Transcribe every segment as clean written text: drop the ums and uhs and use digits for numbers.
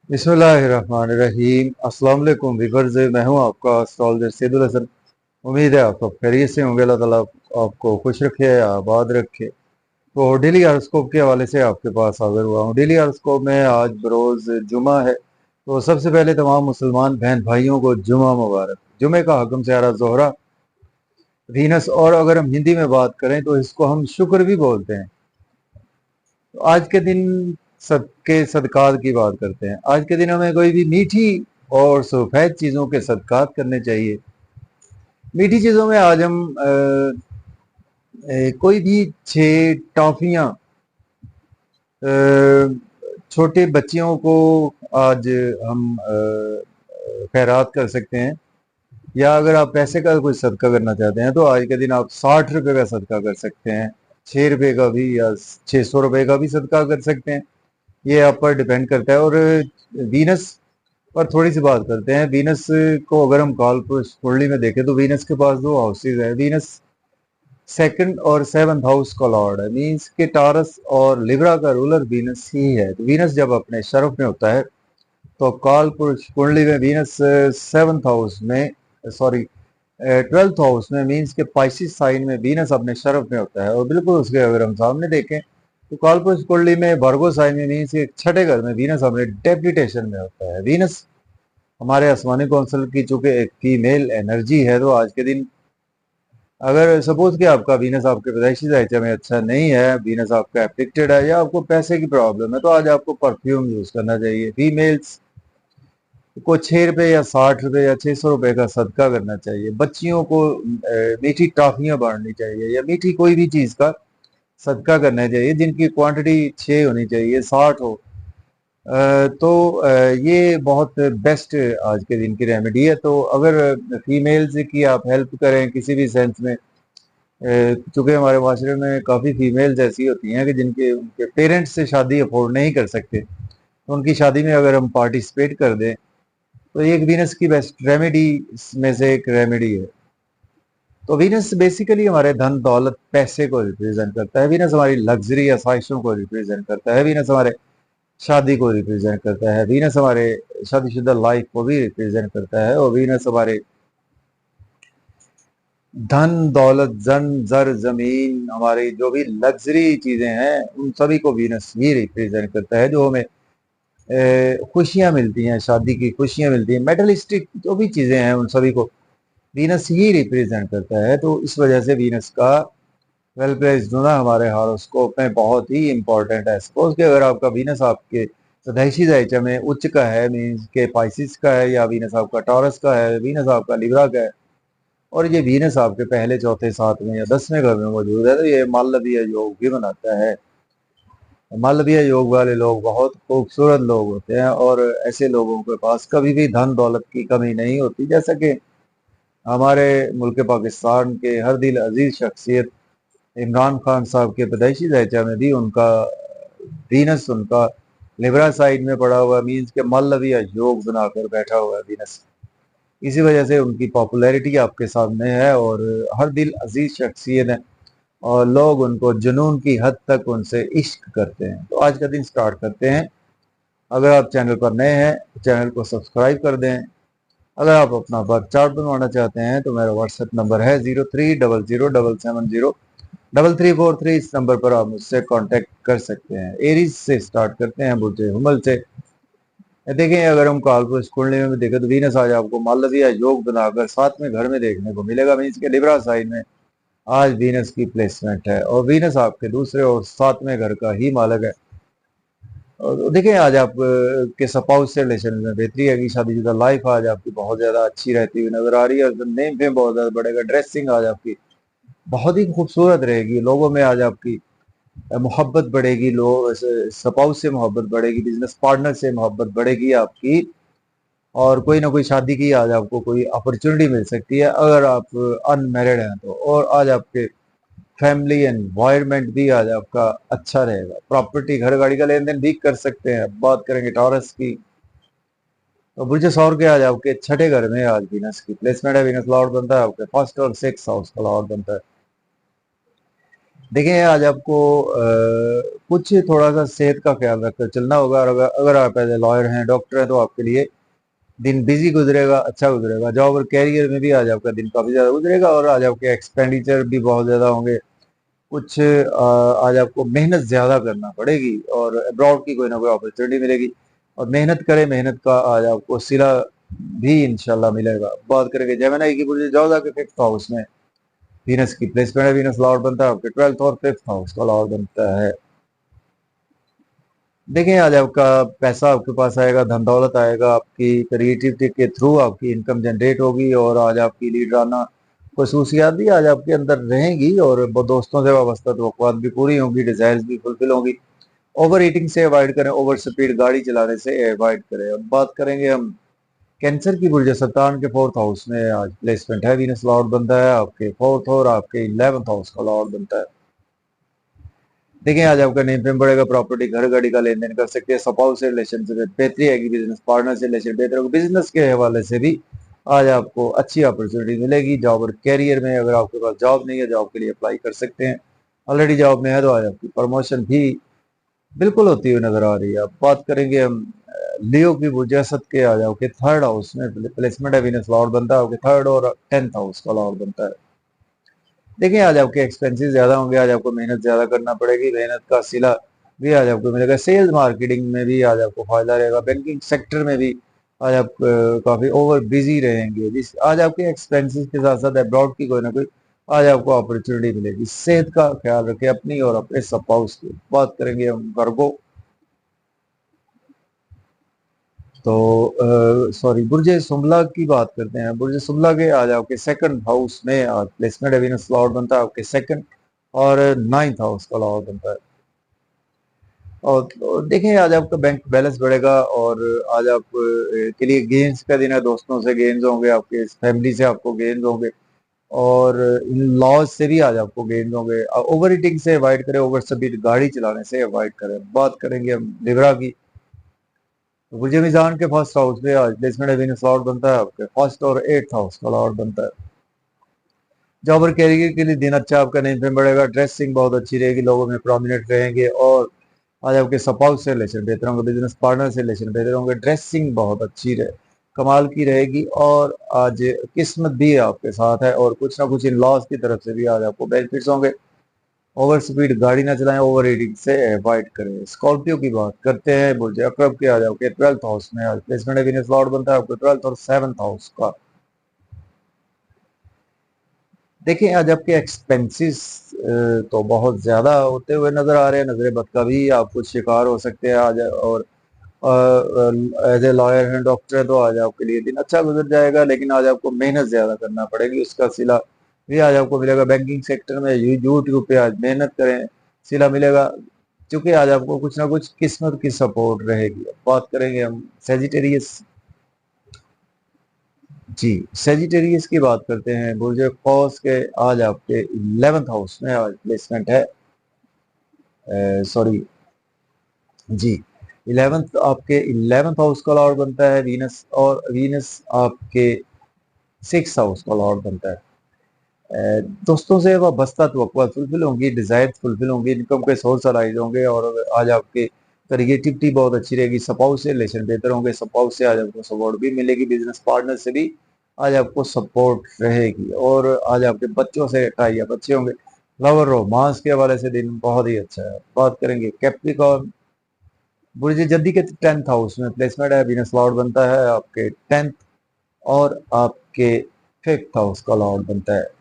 बिस्मिल्लाहिर्रहमानिर्रहीम। अस्सलाम वालेकुम व्यूअर्स, मैं हूं आपका एस्ट्रोलॉजर सैदुल हसन। उम्मीद है आप सब खैरियत से होंगे। अल्लाह ताला आपको खुश रखे, आबाद रखे। तो डेली हॉरोस्कोप के हवाले से आपके पास हाजिर हुआ हूं। डेली हॉरोस्कोप में आज बरोज़ जुमा है, तो सबसे पहले तमाम मुसलमान बहन भाइयों को जुमा मुबारक। जुमे का हकम सारा जोहरा, वीनस, और अगर हम हिंदी में बात करें तो इसको हम शुक्र भी बोलते हैं। तो आज के दिन सदके सदकात की बात करते हैं। आज के दिन हमें कोई भी मीठी और सफेद चीज़ों के सदकात करने चाहिए। मीठी चीज़ों में आज हम कोई भी 6 टॉफियाँ छोटे बच्चियों को आज हम खैरात कर सकते हैं। या अगर आप पैसे का कोई सदका करना चाहते हैं तो आज के दिन आप 60 रुपये का सदका कर सकते हैं, 6 रुपये का भी या 600 रुपये का भी सदका कर सकते हैं। ये आप पर डिपेंड करता है। और वीनस पर थोड़ी सी बात करते हैं। वीनस को अगर हम काल पुरुष कुंडली में देखें तो वीनस के पास 2 हाउसेज है। वीनस सेकंड और सेवंथ हाउस का लॉर्ड है, मीन्स के टारस और लिब्रा का रूलर वीनस ही है। तो वीनस जब अपने शरफ में होता है तो काल पुरुष कुंडली में वीनस सेवंथ हाउस में, सॉरी 12th हाउस में, मीन्स के पाइसिस साइन में वीनस अपने शरफ में होता है। और बिल्कुल उसके अगर हम सामने देखें तो कालपुरुष कुंडली में वर्गो साइन में, मीन्स के छठे घर में वीनस हमारे डेप्यूटेशन में होता है। वीनस हमारे आसमानी कौंसल की चूंकि एक फीमेल एनर्जी है, तो आज के दिन अगर सपोज कि आपका वीनस आपके पैदाइशी जायचे में अच्छा नहीं है, वीनस आपका एफिक्टेड है या आपको पैसे की प्रॉब्लम है, तो आज आपको परफ्यूम यूज करना चाहिए। फीमेल्स को 6 रुपये या 60 रुपये या 600 रुपये का सदका करना चाहिए। बच्चियों को मीठी टॉफियाँ बांटनी चाहिए या मीठी कोई भी चीज़ का सदका करना चाहिए जिनकी क्वांटिटी 6 होनी चाहिए, 60 हो। तो ये बहुत बेस्ट आज के दिन की रेमेडी है। तो अगर फीमेल्स की आप हेल्प करें किसी भी सेंस में, चूँकि हमारे माशरे में काफ़ी फीमेल्स ऐसी होती हैं कि जिनके उनके पेरेंट्स से शादी अफोर्ड नहीं कर सकते, तो उनकी शादी में अगर हम पार्टिसिपेट कर दें तो ये एक वीनस की बेस्ट रेमेडी में से एक रेमेडी है। तो वीनस बेसिकली हमारे धन दौलत पैसे को रिप्रेजेंट करता है। वीनस हमारी लग्जरी या ख्वाहिशों को रिप्रेजेंट करता है। वीनस हमारे शादी को रिप्रेजेंट करता है। वीनस हमारे शादीशुदा लाइफ को भी रिप्रेजेंट करता है। और वीनस हमारे धन दौलत जन जर जमीन, हमारी जो भी लग्जरी चीजें हैं उन सभी को वीनस ही रिप्रेजेंट करता है। जो हमें खुशियां मिलती हैं, शादी की खुशियां मिलती हैं, मेटलिस्टिक जो भी चीजें हैं उन सभी को वीनस ही रिप्रेजेंट करता है। तो इस वजह से वीनस का वेल प्लेस्ड होना हमारे हॉरोस्कोप में बहुत ही इंपॉर्टेंट है। सपोज कि अगर आपका वीनस आपके स्वदेशी दायचा में उच्च का है, मीन्स के पाइसिस का है, या वीनस आपका टॉरस का है, वीनस आपका लिब्रा का है, और ये वीनस आपके पहले चौथे सातवें या 10वें घर में मौजूद है, तो ये मालवीय योग भी बनाता है। मालवीय योग वाले लोग बहुत खूबसूरत लोग होते हैं और ऐसे लोगों के पास कभी भी धन दौलत की कमी नहीं होती। जैसा कि हमारे मुल्क पाकिस्तान के हर दिल अजीज शख्सियत इमरान खान साहब के पैदाइशी ढांचा में भी उनका वीनस, उनका लिब्रा साइड में पड़ा हुआ, मीन्स के मालवीय योग बनाकर बैठा हुआ है वीनस। इसी वजह से उनकी पॉपुलैरिटी आपके सामने है और हर दिल अजीज शख्सियत है और लोग उनको जुनून की हद तक उनसे इश्क करते हैं। तो आज का दिन स्टार्ट करते हैं। अगर आप चैनल पर नए हैं तो चैनल को सब्सक्राइब कर दें। अगर आप अपना बर्थ चार्ट बनवाना चाहते हैं तो मेरा व्हाट्सएप नंबर है 030077034343। इस नंबर पर आप मुझसे कांटेक्ट कर सकते हैं। एरीज से स्टार्ट करते हैं, बुर्ज हुमल से। देखें, अगर हम कालपुरुष कुंडली में देखें तो वीनस आज आपको मालवीय योग बनाकर 7वें घर में देखने को मिलेगा। मीन्स के लिब्रा साइन में आज वीनस की प्लेसमेंट है और वीनस आपके दूसरे और 7वें घर का ही मालक है। और देखें, आज आप के स्पाउस से रिलेशन में बेहतरी है कि शादीशुदा लाइफ आज आपकी बहुत ज्यादा अच्छी रहती हुई नजर आ रही है। और नेम फेम बहुत ज्यादा बढ़ेगा। ड्रेसिंग आज आपकी बहुत ही खूबसूरत रहेगी। लोगों में आज आपकी मोहब्बत बढ़ेगी, लोग स्पाउस से मोहब्बत बढ़ेगी, बिजनेस पार्टनर से मोहब्बत बढ़ेगी आपकी। और कोई ना कोई शादी की आज आपको कोई अपॉर्चुनिटी मिल सकती है अगर आप अनमैरिड हैं तो। और आज आपके फैमिली एनवायरनमेंट भी आज आपका अच्छा रहेगा। प्रॉपर्टी घर गाड़ी का लेन देन भी कर सकते हैं। बात करेंगे टॉरस की, तो बुर्ज सौर के आज आपके छठे घर में आज वीनस की प्लेसमेंट है। वीनस लॉर्ड बनता है आपके फर्स्ट और 6th हाउस का लॉर्ड बनता है। देखें आज आपको कुछ थोड़ा सा सेहत का ख्याल रखकर चलना होगा, और अगर आप एज ए लॉयर हैं, डॉक्टर हैं, तो आपके लिए दिन बिजी गुजरेगा, अच्छा गुजरेगा। जॉब और कैरियर में भी आज आपका दिन काफी ज्यादा गुजरेगा, और आज आपके एक्सपेंडिचर भी बहुत ज्यादा होंगे। कुछ आज आपको मेहनत ज्यादा करना पड़ेगी, और अब्रॉड की कोई ना कोई अपॉर्चुनिटी मिलेगी, और मेहनत करें, मेहनत का आज आपको सिला भी इंशाल्लाह मिलेगा। बात करेंगे जेमिनी की बुर्ज जोधा के फिफ्थ हाउस में वीनस की प्लेसमेंट है। वीनस लॉर्ड बनता है आपके 12th और 5th हाउस का लॉर्ड बनता है। देखें आज आपका पैसा आपके पास आएगा, धन दौलत आएगा, आपकी क्रिएटिविटी के थ्रू आपकी इनकम जनरेट होगी, और आज आपकी लीडराना खसूसियात भी आज आपके अंदर रहेंगी, और दोस्तों से वाबस्ता तवक्कुआत भी पूरी होंगी, डिजायर्स भी फुलफिल होंगी। ओवर ईटिंग से अवॉइड करें, ओवर स्पीड गाड़ी चलाने से अवॉइड करें। अब बात करेंगे हम कैंसर की बुर्ज सरतान के 4th हाउस में आज प्लेसमेंट है। वीनस लॉर्ड बनता है आपके 4th और आपके 11th हाउस का लॉर्ड बनता है। देखिए आज आपका नेम फेम बढ़ेगा, प्रॉपर्टी घर गाड़ी का लेन देन कर सकते हैं। सपाउ से रिलेशन से बेहतरी आएगी, बिजनेस पार्टनर से रिलेशन बेहतर होगा, बिजनेस के हवाले से भी आज आपको अच्छी अपॉर्चुनिटी मिलेगी। जॉब और कैरियर में अगर आपके पास जॉब नहीं है, जॉब के लिए अप्लाई कर सकते हैं। ऑलरेडी जॉब में है तो आज आपकी प्रमोशन भी बिल्कुल होती हुई नजर आ रही है। अब बात करेंगे हम लियो की बुर्जासत के आज आपके 3rd हाउस में प्लेसमेंट है। वीनस लॉर्ड बनता है आपके 3rd और 10th हाउस का लॉर्ड बनता है। देखिए आज आपके एक्सपेंसेस ज्यादा होंगे, आज आपको मेहनत ज्यादा करना पड़ेगी, मेहनत का सिला भी आज आपको मिलेगा। सेल्स मार्केटिंग में भी आज आपको फायदा रहेगा, बैंकिंग सेक्टर में भी आज आप काफी ओवर बिजी रहेंगे। जिस आज आपके एक्सपेंसेस के साथ साथ अब्रॉड की कोई ना कोई आज आपको अपॉर्चुनिटी मिलेगी। सेहत का ख्याल रखें अपनी और अपने स्पाउस की। बात करेंगे हम वर्गो, तो सॉरी बुर्ज सुमला की बात करते हैं। बुर्ज सुमला के आज आपके 2nd हाउस में आज प्लेसमेंट है। वीनस लॉर्ड बनता है आपके 2nd और 9th हाउस का लॉर्ड बनता है। और तो देखें आज आपका बैंक बैलेंस बढ़ेगा, और आज आप के लिए गेम्स का दिन है। दोस्तों से गेम्स होंगे, आपके फैमिली से आपको गेम्स होंगे, और इन लॉज से भी आज आपको गेम्स होंगे। ओवर ईटिंग से अवॉइड करें, ओवर स्पीड गाड़ी चलाने से अवॉइड करें। बात करेंगे हम लिब्रा की, तो बुर्ज मिजान के 1st हाउस में आज प्लेसमेंट है। वीनस लॉर्ड बनता है आपके 1st और 8th हाउस का लॉर्ड बनता है। जॉब और कैरियर के लिए दिन अच्छा, आपका नेम फेम बढ़ेगा, ड्रेसिंग बहुत अच्छी रहेगी, लोगों में प्रोमिनेंट रहेंगे, और आज आपके स्पाउस से रिलेशन बेहतर होंगे, बिजनेस पार्टनर से रिलेशन बेहतर होंगे। ड्रेसिंग बहुत अच्छी रहे, कमाल की रहेगी, और आज किस्मत भी आपके साथ है, और कुछ ना कुछ इन लॉज की तरफ से भी आज आपको बेनिफिट्स होंगे। ओवर स्पीड गाड़ी ना चलाएं, ओवर रीडिंग से अवॉइड करें। स्कॉर्पियो की बात करते हैं। बुर्ज अकरब के आ जाओ के 12th हाउस में आज प्लेसमेंट है। वीनस लॉर्ड बनता है आपके 12th और 7th हाउस का। देखिए आज आपके एक्सपेंसेस तो बहुत ज्यादा होते हुए नजर आ रहे हैं, नजर बद का भी आप कुछ शिकार हो सकते हैं आज। और एज ए लॉयर हैं, डॉक्टर है, तो आज आपके लिए दिन अच्छा गुजर जाएगा, लेकिन आज आपको मेहनत ज्यादा करना पड़ेगी, उसका सिला भी आज आपको मिलेगा। बैंकिंग सेक्टर में यूट्यूब पे आज मेहनत करें, सिला मिलेगा, क्योंकि आज आपको कुछ ना कुछ किस्मत की सपोर्ट रहेगी। अब बात करेंगे हम सेजिटेरियस, जी सेजिटेरियस की बात करते हैं। बुर्ज कौस के आज आपके 11th हाउस में आज प्लेसमेंट है। सॉरी जी 11th आपके 11th हाउस का लॉर्ड बनता है वीनस, और वीनस आपके 6th हाउस का लॉर्ड बनता है। दोस्तों से वाबस्ता तवक्कुआत फुलफिल होंगी, डिजायर फुलफिल होंगी, इनकम के सोर्स अराइज होंगे, और आज आपके क्रिएटिविटी बहुत अच्छी रहेगी। सपाउस से रिलेशन बेहतर होंगे, सपाउस से आज आपको सपोर्ट भी मिलेगी, बिजनेस पार्टनर से भी आज आपको सपोर्ट रहेगी, और आज आपके बच्चों से टाई अप अच्छे होंगे। लवर रोमांस के हवाले से दिन बहुत ही अच्छा है। बात करेंगे कैप्रिकॉर्न, बुर्ज जद्दी के 10th हाउस में प्लेसमेंट है। वीनस लॉर्ड बनता है आपके 10th और आपके 5th हाउस का लॉर्ड बनता है।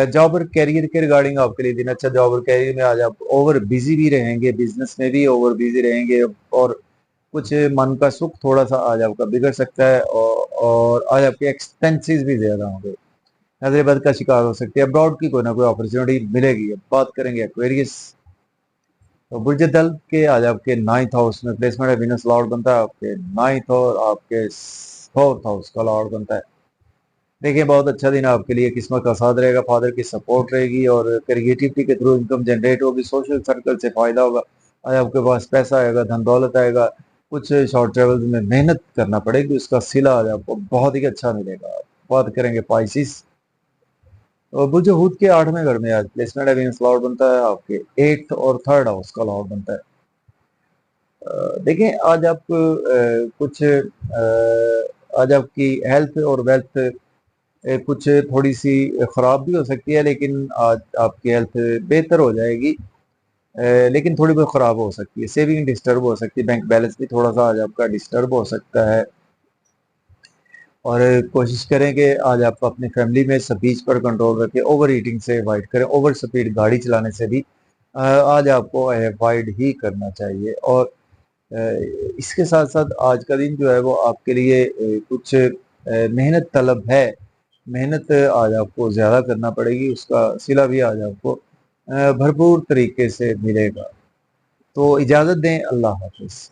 जॉब और कैरियर के रिगार्डिंग आपके लिए दिन अच्छा। जॉब और कैरियर में आज आप ओवर बिजी भी रहेंगे, बिजनेस में भी ओवर बिजी रहेंगे, और कुछ मन का सुख थोड़ा सा आज आपका बिगड़ सकता है, और आज आपके एक्सपेंसेस भी ज्यादा होंगे, नजर बद का शिकार हो सकते हैं। अब्रॉड की कोई ना कोई अपॉर्चुनिटी मिलेगी। अब बात करेंगे एक्वेरियस, तो बुर्ज दल के आज आपके 9th हाउस में प्लेसमेंट है। वीनस लॉर्ड बनता है आपके 9th और आपके 4th हाउस का लॉर्ड बनता है। देखिए बहुत अच्छा दिन आपके लिए, किस्मत का साथ रहेगा, फादर की सपोर्ट रहेगी, और क्रिएटिविटी के थ्रू इनकम जनरेट होगी, सोशल सर्कल से फायदा होगा। आज आपके पास पैसा आएगा, धन दौलत आएगा, कुछ शॉर्ट ट्रेवल में मेहनत करना पड़ेगी, उसका सिला आज आपको बहुत ही अच्छा मिलेगा। बात करेंगे पाइसिस, और बुर्ज हूद के 8वें घर में आज प्लेसमेंट है, वीनस लॉर्ड बनता है आपके 8th और 3rd हाउस का लॉर्ड बनता है। देखें आज आप कुछ आज आपकी हेल्थ और वेल्थ कुछ थोड़ी सी ख़राब भी हो सकती है, लेकिन आज आपकी हेल्थ बेहतर हो जाएगी, लेकिन थोड़ी बहुत ख़राब हो सकती है। सेविंग डिस्टर्ब हो सकती है, बैंक बैलेंस भी थोड़ा सा आज आपका डिस्टर्ब हो सकता है। और कोशिश करें कि आज आप अपनी फैमिली में स्पीच पर कंट्रोल रखें, ओवर ईटिंग से अवॉइड करें, ओवर स्पीड गाड़ी चलाने से भी आज आपको अवॉइड ही करना चाहिए। और इसके साथ साथ आज का दिन जो है वो आपके लिए कुछ मेहनत तलब है, मेहनत आज आपको ज़्यादा करना पड़ेगी, उसका सिला भी आज आपको भरपूर तरीके से मिलेगा। तो इजाज़त दें, अल्लाह हाफ़िज़।